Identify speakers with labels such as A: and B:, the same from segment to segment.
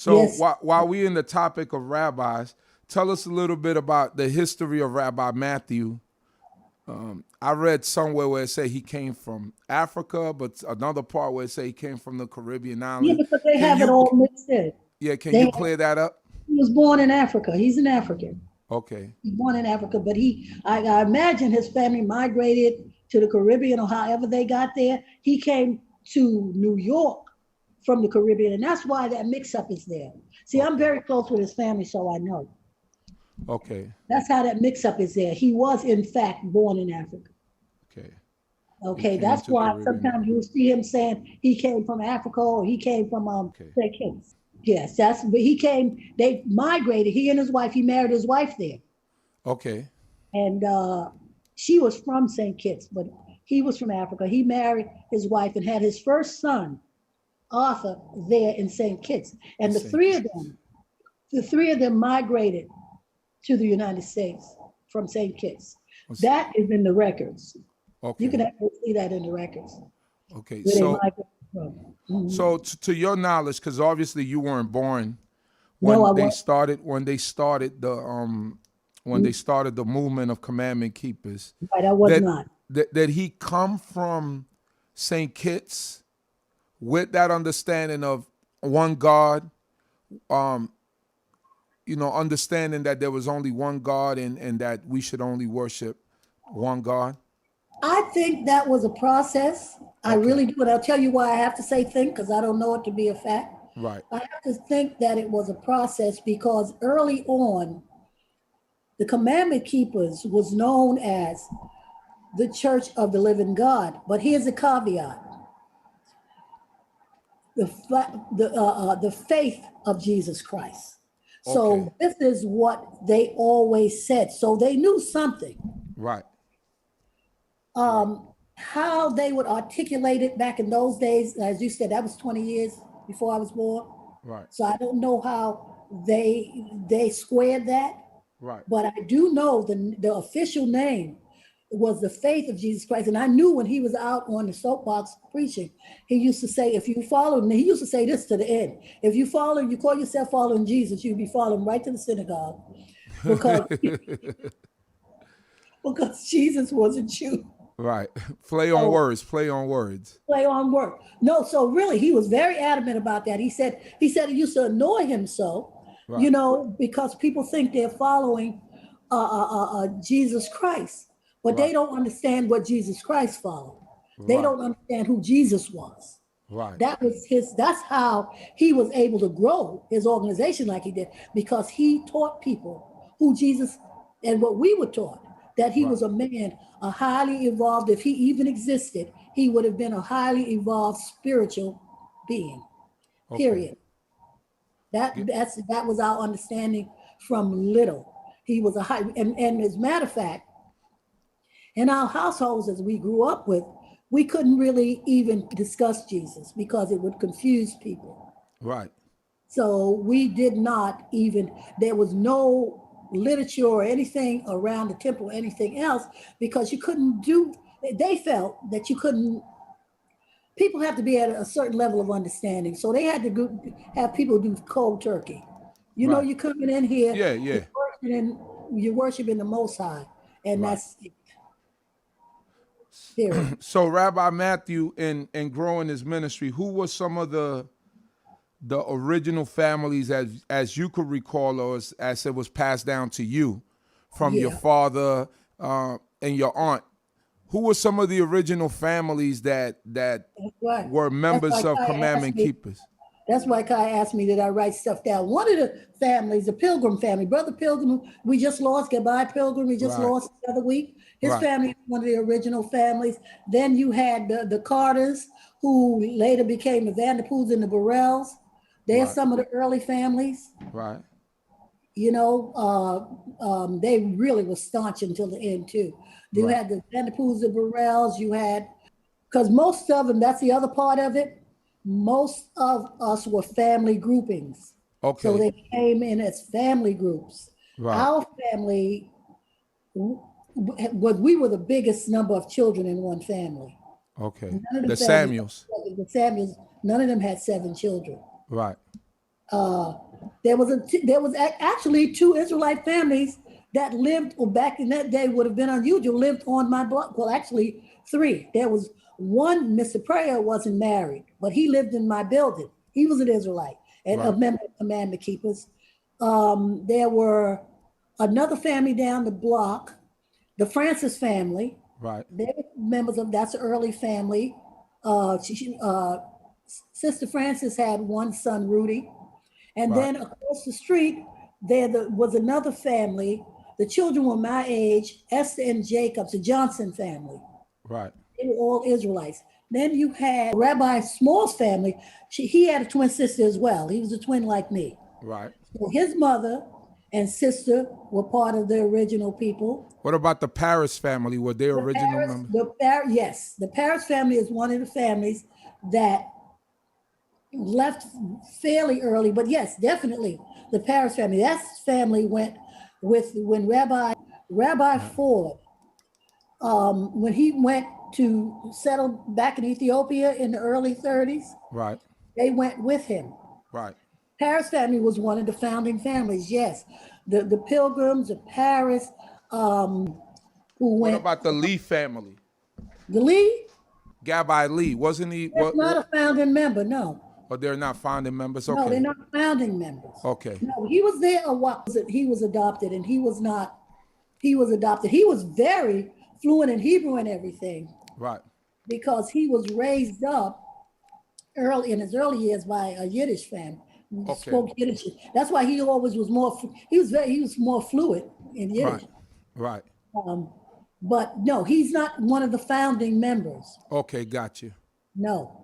A: So
B: Yes.
A: while we in the topic of rabbis, tell us a little bit about the history of Rabbi Matthew. I read somewhere where it said he came from Africa, but another part where it said he came from the Caribbean
B: Yeah,
A: islands.
B: because they
A: Can
B: have it
A: you,
B: all mixed in.
A: can
B: They
A: you
B: have,
A: clear that up?
B: he was born in Africa. He's an African.
A: Okay,
B: He's born in Africa, but I imagine his family migrated to the Caribbean or however they got there. He came to New York from the Caribbean, and that's why that mix-up is there. See, I'm
A: okay,
B: very close with his family, so I know.
A: okay,
B: That's how that mix-up is there. He was, in fact, born in Africa.
A: okay. He
B: Okay,
A: came
B: that's
A: to
B: why
A: Caribbean.
B: sometimes you'll see him saying he came from Africa or he came from
A: Okay,
B: St. Kitts. Yes, but he came, they migrated, he and his wife, he married his wife there.
A: okay,
B: And she was from St. Kitts, but he was from Africa. He married his wife and had his first son, Arthur, there in St. Kitts. And
A: St. Kitts.
B: the three of them migrated to the United States from St. Kitts. That is in the records. You can
A: Okay,
B: actually see that in the records
A: okay.
B: where they migrated from.
A: So to your knowledge, because obviously you weren't born
B: No, I
A: when
B: was
A: they started the movement of commandment keepers,
B: right. I was
A: that
B: not.
A: that he come from St. Kitts with that understanding of one God, understanding that there was only one God and that we should only worship one God.
B: I think that was a process. I
A: Okay,
B: really do. And I'll tell you why I have to say think, because I don't know it to be a fact.
A: right,
B: I have to think that it was a process because early on, the commandment keepers was known as the Church of the Living God. But here's a caveat: the faith of Jesus Christ.
A: okay,
B: So this is what they always said. So they knew something.
A: right, right,
B: How they would articulate it back in those days, as you said, that was 20 years before I was born.
A: right,
B: So I don't know how they squared that,
A: right.
B: but I do know the official name was the faith of Jesus Christ. And I knew when he was out on the soapbox preaching, he used to say, if you follow me, he used to say this to the end. If you call yourself following Jesus, you'll be following right to the synagogue because, because Jesus was a Jew.
A: Right. Play on
B: So
A: words. Play on words.
B: play on work. No, so really, he was very adamant about that. He said it used to annoy him
A: Right.
B: because people think they're following Jesus Christ, but they
A: Right.
B: don't understand what Jesus Christ followed. They
A: Right.
B: don't understand who Jesus was.
A: Right.
B: That's how he was able to grow his organization like he did, because he taught people who Jesus and what we were taught, that he
A: Right.
B: was a man, a highly evolved, if he even existed, he would have been a highly evolved spiritual being,
A: Okay.
B: period. That was our understanding from little. He was a high, and as a matter of fact, in our households as we grew up with, we couldn't really even discuss Jesus because it would confuse people.
A: Right.
B: So we did not even, there was no literature or anything around the temple or anything else, because you couldn't they felt that you couldn't, people have to be at a certain level of understanding. So they had to have people do cold turkey.
A: Right.
B: You're coming in here,
A: Yeah. Yeah.
B: you're worshiping the Most High, and
A: Right.
B: that's it. Period.
A: So Rabbi Matthew, in growing his ministry, who were some of the original families as you could recall, or as it was passed down to you from your
B: Yeah.
A: father and your aunt? Who were some of the original families that
B: That's right.
A: were
B: That's
A: members
B: why
A: of
B: Kai asked
A: commandment
B: me.
A: keepers?
B: That's why Kai asked me, did I write stuff down? One of the families, the Pilgrim family, Brother Pilgrim, we just lost, goodbye Pilgrim, we just
A: Right.
B: lost the other week. His
A: Right.
B: family was one of the original families. Then you had the Carters, who later became the Vanderpoels and the Burrells. They're
A: Right.
B: some of the early families.
A: Right.
B: They really were staunch until the end too. You
A: Right.
B: had the Vanderpoels, the Burrells, because most of them, that's the other part of it, most of us were family groupings. So
A: Okay.
B: they came in as family groups.
A: Right.
B: Our family, we were the biggest number of children in one family.
A: Okay.
B: None of
A: The
B: the families,
A: Samuels.
B: the Samuels, none of them had 7 children.
A: Right.
B: Actually two Israelite families that lived, or back in that day would have been unusual, lived on my block. Well, actually three. There was one, Mr. Prayer wasn't married, but he lived in my building. He was an Israelite and a
A: Right.
B: member of Commandment Keepers. There were another family down the block, the Francis family.
A: Right.
B: They were members of, that's an early family. Sister Francis had one son, Rudy. And
A: Right.
B: then across the street, was another family. The children were my age, Esther and Jacobs, the Johnson family.
A: Right.
B: They were all Israelites. Then you had Rabbi Small's family. He had a twin sister as well. He was a twin like me.
A: Right.
B: So his mother and sister were part of the original people.
A: What about the Paris family? Were they original members?
B: Yes, the Paris family is one of the families that left fairly early, but yes, definitely the Paris family. That family went with when Rabbi Ford, when he went to settle back in Ethiopia in the early 30s,
A: Right.
B: they went with him.
A: Right.
B: Paris family was one of the founding families. Yes, the Pilgrims of Paris, who
A: What
B: went.
A: about the Lee family?
B: The Lee?
A: Gabby Lee, wasn't he?
B: That's not a founding member. No.
A: Or they're not founding members?
B: No, they're
A: Okay.
B: not founding members.
A: Okay.
B: No, he was there a while. He was adopted, and he was not. He was adopted. He was very fluent in Hebrew and everything
A: Right.
B: because he was raised up early in his early years by a Yiddish family. He
A: Okay.
B: spoke Yiddish. That's why he always was more. He was more fluent in Yiddish.
A: Right. Right.
B: But no, he's not one of the founding members.
A: Okay. Got you.
B: No.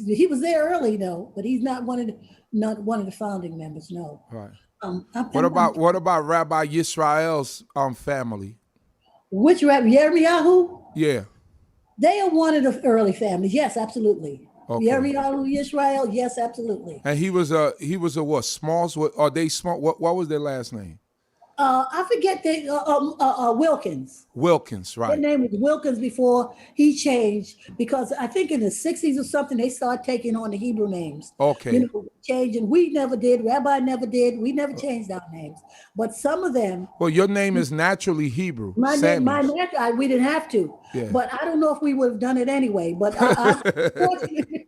B: He was there early though, but he's not one of the founding members. No.
A: Right.
B: What
A: What about Rabbi Yisrael's family?
B: which Rabbi Yirmiyahu?
A: Yeah.
B: They are one of the early families. Yes, absolutely.
A: Okay.
B: Yirmiyahu, Yisrael. Yes, absolutely.
A: And he was a what? Smalls? What are they small? What was their last name?
B: I forget Wilkins.
A: Wilkins,
B: His
A: right.
B: name was Wilkins before he changed, because I think in the 60s or something, they started taking on the Hebrew names.
A: Okay.
B: Changing. We never did. Rabbi never did. We never changed our names. But some of them.
A: Well, your name is naturally Hebrew.
B: My
A: Samuels.
B: name, we didn't have to.
A: Yeah.
B: But I don't know if we would have done it anyway. But fortunately,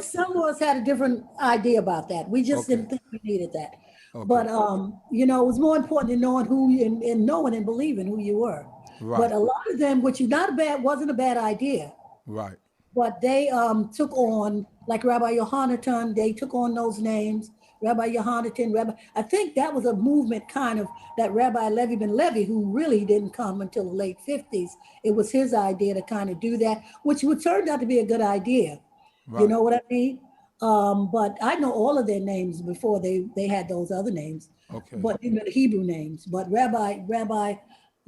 B: some of us had a different idea about that. We just didn't think we needed that.
A: Okay.
B: But it was more important than knowing who and knowing and believing who you were.
A: Right.
B: But a lot of them, which is wasn't a bad idea.
A: Right.
B: But they took on, like Rabbi Yohanatan, they took on those names. Rabbi Yohanatan, I think that was a movement kind of that Rabbi Levi ben Levi, who really didn't come until the late 50s. It was his idea to kind of do that, which would turn out to be a good idea. Right. You know what I mean? But I know all of their names before they had those other names.
A: Okay.
B: But the Hebrew names. But Rabbi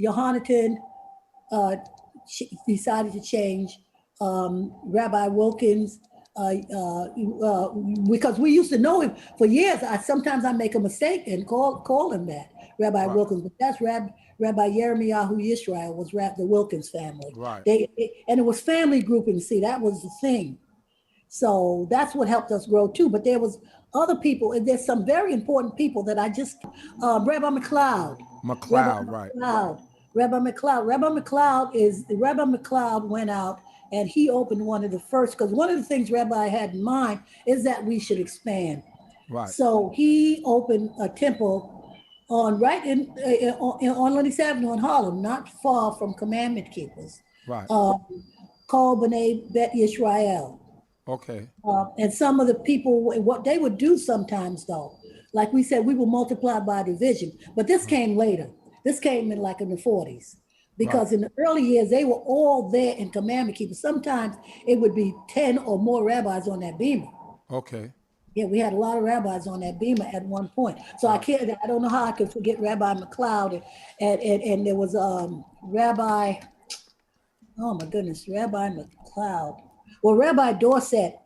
B: Yohanatan decided to change. Rabbi Wilkins, because we used to know him for years. Sometimes I make a mistake and call him that, Rabbi right. Wilkins. But that's Rabbi Yirmiyahu Yisrael was the Wilkins family.
A: Right.
B: And it was family grouping. See, that was the thing. So that's what helped us grow too. But there was other people, and there's some very important people that I just, Rabbi McLeod.
A: Right.
B: Rabbi McLeod went out and he opened one of the first, because one of the things Rabbi had in mind is that we should expand.
A: Right.
B: So he opened a temple on Lennox Avenue in Harlem, not far from Commandment Keepers.
A: Right.
B: Called B'nai Bet Yisrael.
A: Okay.
B: And some of the people, what they would do sometimes though, like we said, we will multiply by division, but this came later. This came in the 40s, because in the early years, they were all there in Commandment Keepers. Sometimes it would be 10 or more rabbis on that beamer.
A: Okay.
B: Yeah, we had a lot of rabbis on that beamer at one point. So I don't know how I could forget Rabbi McLeod, and there was Rabbi McLeod. Well, Rabbi Dorset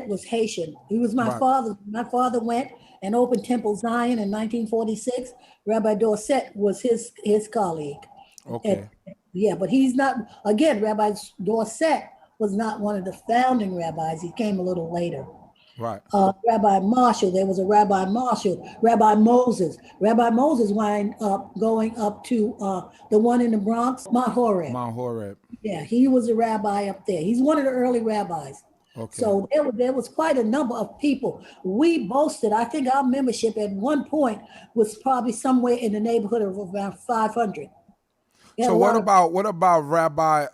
B: was Haitian. He was my father. My father went and opened Temple Zion in 1946. Rabbi Dorset was his colleague.
A: Okay.
B: But he's not, again, Rabbi Dorset was not one of the founding rabbis. He came a little later.
A: Right.
B: Rabbi Marshall. There was a Rabbi Marshall, Rabbi Moses. Rabbi Moses wound up going up to the one in the Bronx, Mount Horeb.
A: Mount Horeb.
B: Yeah, he was a rabbi up there. He's one of the early rabbis.
A: Okay.
B: So there was quite a number of people. We boasted, I think our membership at one point was probably somewhere in the neighborhood of around 500.
A: So what about Rabbi,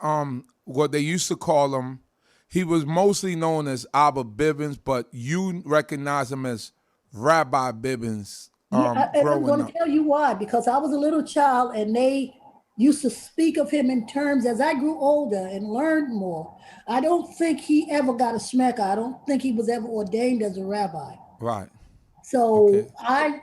A: what they used to call him, he was mostly known as Abba Bivens, but you recognize him as Rabbi Bivens
B: Yeah, and I'm
A: growing
B: going
A: up.
B: to tell you why, because I was a little child and they used to speak of him in terms as I grew older and learned more. I don't think he ever got a smacker. I don't think he was ever ordained as a rabbi.
A: Right.
B: So
A: Okay.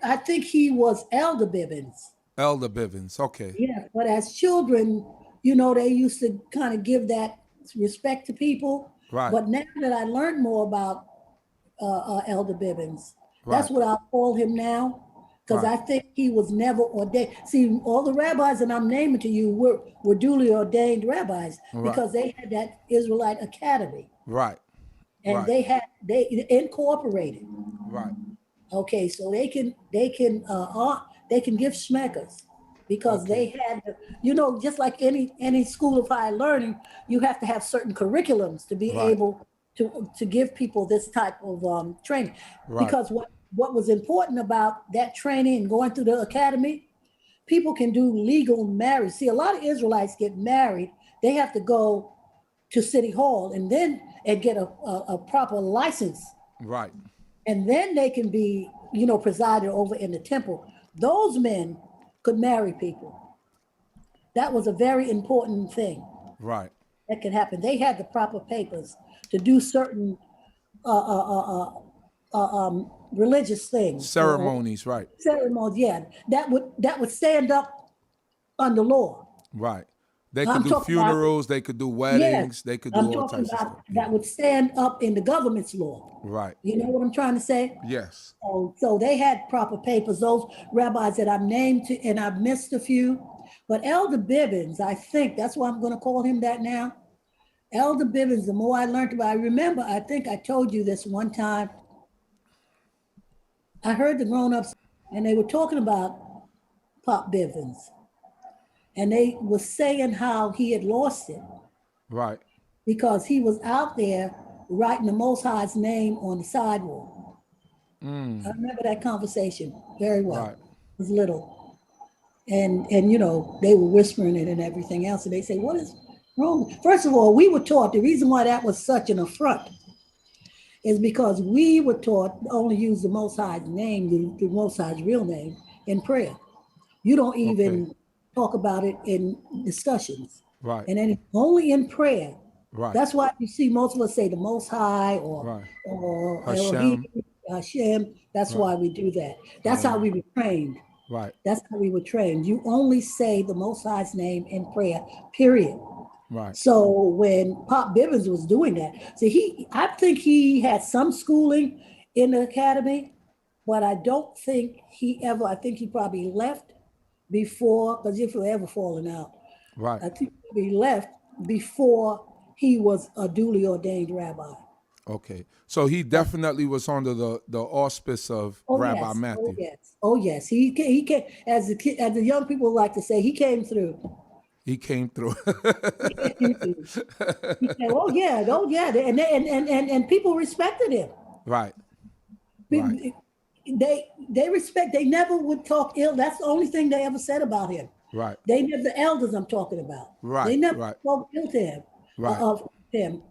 B: I think he was Elder Bivens.
A: Elder Bivens. Okay.
B: Yeah, but as children, they used to kind of give that respect to people.
A: Right.
B: But now that I learned more about Elder Bivens, that's
A: Right.
B: what I'll call him now, because
A: Right.
B: I think he was never ordained. See, all the rabbis that I'm naming to you were duly ordained rabbis because they had that Israelite academy.
A: Right.
B: And
A: Right.
B: they incorporated.
A: Right.
B: Okay, so they can give schmeckers because
A: Okay.
B: they had just like any school of higher learning, you have to have certain curriculums to be
A: Right.
B: able to give people this type of training.
A: Right.
B: Because what was important about that training and going through the academy, people can do legal marriage. See, a lot of Israelites get married, they have to go to City Hall and get a proper license.
A: Right.
B: And then they can be, presided over in the temple. Those men could marry people. That was a very important thing
A: Right.
B: that could happen. They had the proper papers to do certain religious things.
A: Ceremonies. Right.
B: Ceremonies, yeah. That would stand up under law.
A: Right. They could
B: I'm
A: do
B: talking about-
A: funerals. They could do
B: Yes,
A: weddings. They could do
B: I'm
A: all
B: talking
A: types of
B: about
A: stuff.
B: that would stand up in the government's law.
A: Right.
B: You know what I'm trying to say?
A: Yes.
B: So they had proper papers, those rabbis that I've named, and I've missed a few. But Elder Bivens, I think that's why I'm going to call him that now. Elder Bivens, the more I learned about, I remember, I think I told you this one time. I heard the grown-ups, and they were talking about Pop Bivens. And they were saying how he had lost it
A: Right.
B: because he was out there writing the Most High's name on the sidewalk. I remember that conversation very well.
A: Right.
B: I was little. And they were whispering it and everything else. And they say, what is wrong? First of all, we were taught, the reason why that was such an affront is because we were taught to only use the Most High's name, the Most High's real name, in prayer. You don't even talk about it in discussions.
A: Right.
B: And then only in prayer.
A: Right.
B: That's why you see most of us say the Most High
A: Right.
B: or
A: Hashem.
B: Hashem. That's why we do that. That's how we were trained.
A: Right.
B: That's how we were trained. You only say the Most High's name in prayer, period.
A: Right.
B: So when Pop Bivens was doing that, see, I think he had some schooling in the academy, but I don't think I think he probably left before, because if we're ever falling out,
A: Right.
B: I think he left before he was a duly ordained rabbi.
A: Okay. So he definitely was under the auspice of Rabbi Matthew.
B: Oh yes. He came, as the young people like to say, he came through.
A: He came through.
B: He said, oh yeah, and people respected him.
A: Right. Right.
B: They never would talk ill. That's the only thing they ever said about him.
A: Right.
B: The elders I'm talking about.
A: Right.
B: They never
A: Right.
B: spoke ill to him,
A: Right.
B: of him.